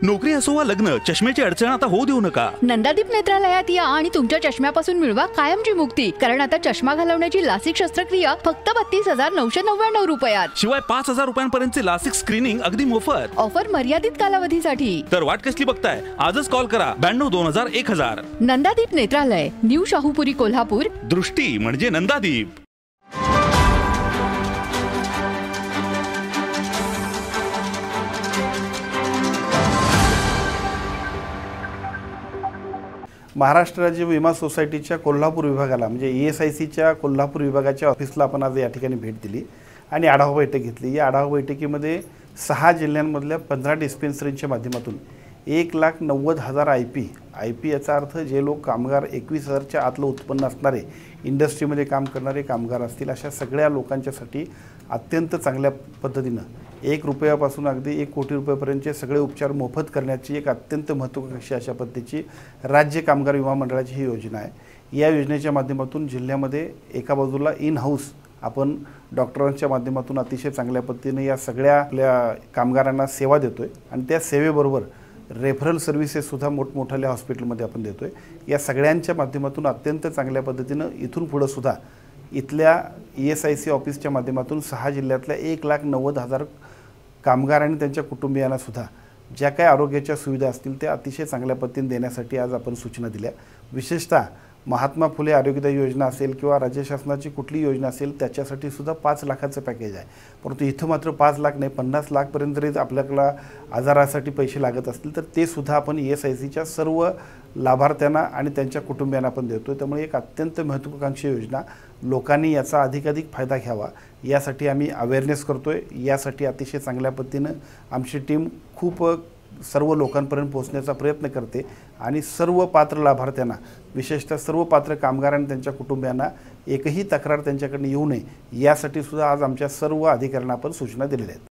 नोकरी असो वा लग्न, चष्म्याची अडचण आता होऊ देऊ नका. नंदादीप नेत्रालयात या आणि तुमच्या चष्म्यापासून मिळवा कायमची मुक्ती. कारण आता चष्मा घालवण्याची लासिक शस्त्रक्रिया फक्त 32,999 रुपयात. शिवाय 5,000 रुपयांपर्यंतचे लासिक स्क्रीनिंग अगदी मोफत. ऑफर मर्यादित कालावधीसाठी. तर वाट कसली बघताय? आजच कॉल करा 92-2000-1000. नंदादीप नेत्रालय, न्यू शाहूपुरी, कोल्हापूर. दृष्टी म्हणजे नंदादीप. महाराष्ट्र राज्य विमा सोसायटीच्या कोल्हापूर विभागाला म्हणजे ESICच्या कोल्हापूर विभागाच्या ऑफिसला आपण आज या ठिकाणी भेट दिली आणि आढावा बैठक घेतली. या आढावा बैठकीमध्ये 6 जिल्ह्यांमधल्या 15 डिस्पेन्सरींच्या माध्यमातून 1,90,000 IP याचा अर्थ जे लोक कामगार 21,000च्या आतलं उत्पन्न असणारे, इंडस्ट्रीमध्ये काम करणारे कामगार असतील, अशा सगळ्या लोकांच्यासाठी अत्यंत चांगल्या पद्धतीनं 1 रुपयापासून अगदी 1 कोटी रुपयापर्यंतचे सगळे उपचार मोफत करण्याची एक अत्यंत महत्त्वाकांक्षी अशा पद्धतीची राज्य कामगार विमा मंडळाची ही योजना आहे. या योजनेच्या माध्यमातून जिल्ह्यामध्ये एका बाजूला इन हाऊस आपण डॉक्टरांच्या माध्यमातून अतिशय चांगल्या पद्धतीने या सगळ्या आपल्या कामगारांना सेवा देतोय आणि त्या सेवेबरोबर रेफरल सर्व्हिसेससुद्धा मोठमोठ्या हॉस्पिटलमध्ये आपण देतोय. या सगळ्यांच्या माध्यमातून अत्यंत चांगल्या पद्धतीनं इथून पुढं सुद्धा इथल्या ESIC ऑफिसच्या माध्यमातून 6 जिल्ह्यातल्या 1,90,000 कामगार आणि त्यांच्या कुटुंबियांना सुद्धा ज्या काही आरोग्याच्या सुविधा असतील त्या अतिशय चांगल्या पद्धतीने देण्यासाठी आज आपण सूचना दिल्या. विशेषतः महात्मा फुले आरोग्यदायी योजना असेल किंवा राज्य शासनाची कुठली योजना असेल त्याच्यासाठी सुद्धा 5 लाखाचं पॅकेज आहे. परंतु इथं मात्र 5 लाख नाही, 50 लाखपर्यंत जरी आपल्याला आजारासाठी पैसे लागत असतील तर ते सुद्धा आपण ESICच्या सर्व लाभार्थ्यांना आणि त्यांच्या कुटुंबियांना आपण देतो. त्यामुळे एक अत्यंत महत्त्वाकांक्षी योजना, लोकांनी याचा अधिकाधिक फायदा घ्यावा यासाठी आम्ही अवेअरनेस करतोय. यासाठी अतिशय चांगल्या पद्धतीनं आमची टीम खूप सर्व लोकांपर्यंत पोहोचण्याचा प्रयत्न करते आणि सर्व पात्र लाभार्थ्यांना, विशेषतः सर्व पात्र कामगार आणि त्यांच्या कुटुंबियांना एकही तक्रार त्यांच्याकडून येऊ नये यासाठी सुद्धा आज आमच्या सर्व अधिकाऱ्यांना आपण सूचना दिलेल्या आहेत.